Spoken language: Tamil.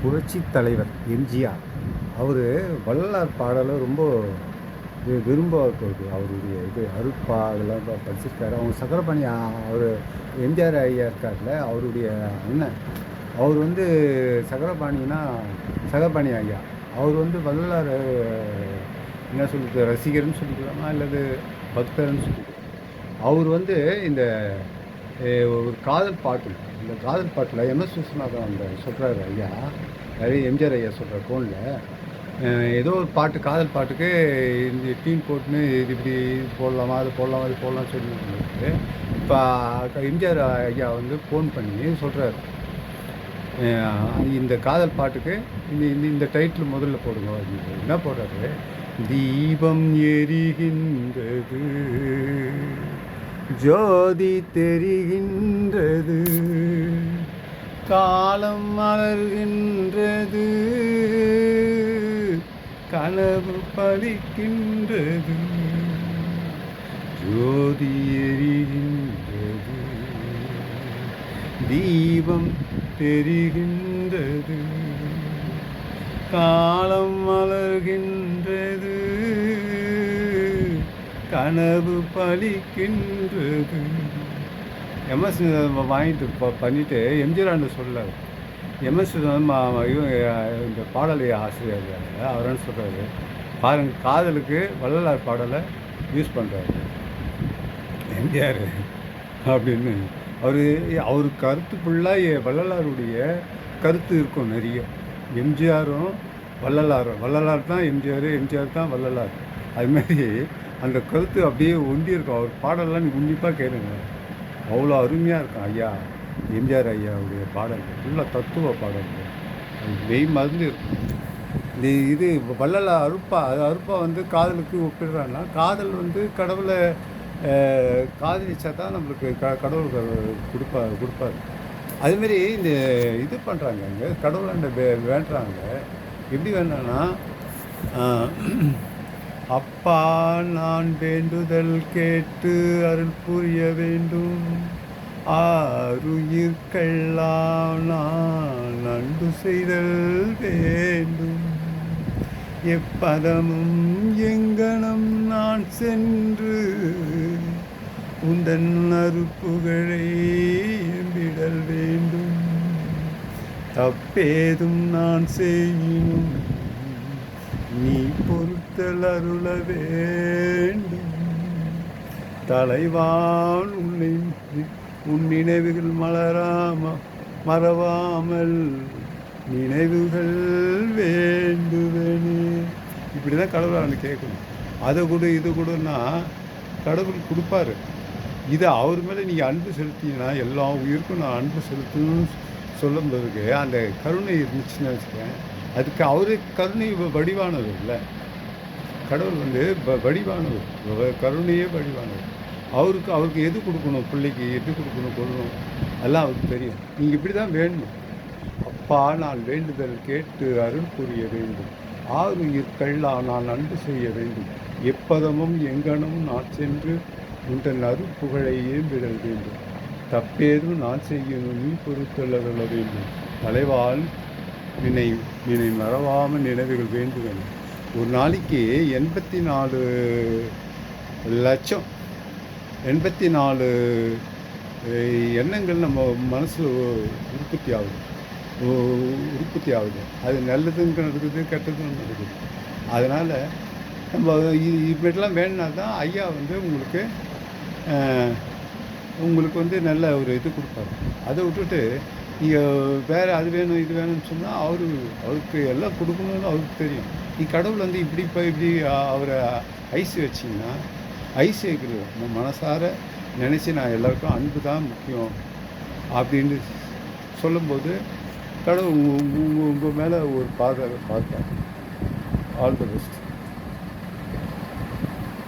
புரட்சி தலைவர் எம்ஜிஆர். அவர் வள்ளலார் பாடலை ரொம்ப விரும்புவது. அவருடைய இது அருட்பா அதெல்லாம் படிச்சிருக்காரு. அவங்க சக்கரபாணி அவர் எம்ஜிஆர் ஐயா இருக்கார்ல, அவருடைய அண்ணன். அவர் வந்து சக்கரபாணி ஐயா. அவர் வந்து வள்ளலார் என்ன சொல்லிட்டு ரசிகர்னு சொல்லிக்கலாமா அல்லது பக்தர்னு சொல்லிக்கலாம். அவர் வந்து இந்த ஒரு காதல் பாட்டு, இந்த காதல் பாட்டில் எம்எஸ் விஸ்வநாதன் அந்த சொல்கிறாரு ஐயா, நிறைய எம்ஜிஆர் ஐயா சொல்கிற ஃபோனில் ஏதோ ஒரு பாட்டு, காதல் பாட்டுக்கு இந்த டீம் போட்டுன்னு இது இப்படி போடலாமா அது போடலாமா அது போடலாம்னு சொல்லிட்டு இப்போ எம்ஜிஆர் ஐயா வந்து ஃபோன் பண்ணி சொல்கிறாரு, இந்த காதல் பாட்டுக்கு இந்த டைட்டில் முதல்ல போடுங்க அப்படின்னு. என்ன போடுறாரு, தீபம் எரிகின்றது ஜோதி தெரிகின்றது, காலம் மலர்கின்றது, கனவு பலிக்கின்றது, ஜோதி எரிகின்றது, தீபம் தெரிகின்றது, காலம் மலர்கின்றது, கனவு பலிக்கின்றது. எம்எஸ் வாங்கிட்டு பண்ணிவிட்டு எம்ஜிஆர் சொல்லார். எம்எஸ் இந்த பாடலை ஆசிரியர் அவர் என்ன சொல்கிறாரு பாருங்கள், காதலுக்கு வள்ளலார் பாடலை யூஸ் பண்ணுறாரு எம்ஜிஆர் அப்படின்னு. அவர் கருத்து ஃபுல்லாக வள்ளலாருடைய கருத்து இருக்கும் நிறைய. எம்ஜிஆரும் வள்ளலார் தான் எம்ஜிஆர், எம்ஜிஆர் தான் வள்ளலார். அதுமாரி அந்த கருத்து அப்படியே ஒண்டி இருக்கும். அவர் பாடலாம் நீ உன்னிப்பாக கேளுங்க, அவ்வளோ அருமையாக இருக்கும். ஐயா எம்ஜிஆர் ஐயாவுடைய பாடல்கள் ஃபுல்லாக தத்துவ பாடல்கள், அது மெய் மருந்து இருக்கும். இது வள்ளலார் அருப்பா வந்து காதலுக்கு ஒப்பிடுறாங்கன்னா, காதல் வந்து கடவுளை காதலிச்சா தான் நம்மளுக்கு கடவுள் கொடுப்பார். அதுமாரி இந்த இது பண்ணுறாங்க, இங்கே கடவுளாண்ட வேண்டுறாங்க. எப்படி வேண்டான்னா, அப்பா நான் வேண்டுதல் கேட்டு அருள் புரிய வேண்டும், ஆருயிர்க்கெல்லாம் நான் அன்பு செய்தல் வேண்டும், எப்பதமும் எங்கனம் நான் சென்று உந்தன் அருப்புகழை விடல் வேண்டும், தப்பேதும் நான் செய்யும் நீ பொறுத்தல் அருள வேண்டும், தலைவான் உன் நினைவுகள் மறவாமல் நினைவுகள் வேண்டுவனே. இப்படி தான் கடவுளை கேட்கணும். அதை கொடு இது கொடுன்னா கடவுள் கொடுப்பாரு. இதை அவர் மேலே நீங்கள் அன்பு செலுத்தினா எல்லா உயிருக்கும் நான் அன்பு செலுத்தணும்னு சொல்லும்போதுக்கு அந்த கருணை இருந்துச்சுன்னு வச்சுக்கேன். அதுக்கு அவரு கருணை வடிவானவர் இல்லை, கடவுள் வந்து வடிவானவர், கருணையே வடிவானவர். அவருக்கு எது கொடுக்கணும், பிள்ளைக்கு எது கொடுக்கணும் எல்லாம் அவருக்கு தெரியும். நீங்கள் இப்படி தான் வேணும். அப்பா நான் வேண்டுதல் கேட்டு அருள் புரிய வேண்டும், ஆருயிர்க்கெல்லாம் நான் அன்பு செய்ய வேண்டும், எப்பதமும் எங்கனும் நான் சென்று உன் அருள் புகழை ஏம்பிடல் வேண்டும், தப்பேதும் நான் செய்யணும் நீ பொறுத்தல்ல வேண்டும், தலைவால் நினை மறவாமல் நினைவுகள் வேண்டுவேன். ஒரு நாளைக்கு 84 லட்சம் 84 எண்ணங்கள் நம்ம மனசில் உற்பத்தி ஆகுது. அது நல்லதுங்க நடக்குது, கெட்டதும் நடக்குது. அதனால் நம்ம இப்படிலாம் வேணுனா தான் ஐயா வந்து உங்களுக்கு வந்து நல்ல ஒரு இது கொடுப்பாரு. அதை விட்டுட்டு நீங்கள் வேறு அது வேணும் இது வேணும்னு சொன்னால் அவருக்கு எல்லாம் கொடுக்கணும்னு அவருக்கு தெரியும். நீ கடவுள் வந்து இப்படி அவரை ஐஸ் வச்சிங்கன்னா, ஐஸ் வைக்கிறது நம்ம மனசார நினச்சி நான் எல்லாருக்கும் அன்பு தான் முக்கியம் அப்படின்னு சொல்லும்போது கடவுள் உங்கள் மேலே ஒரு பார்ப்பார். All the best.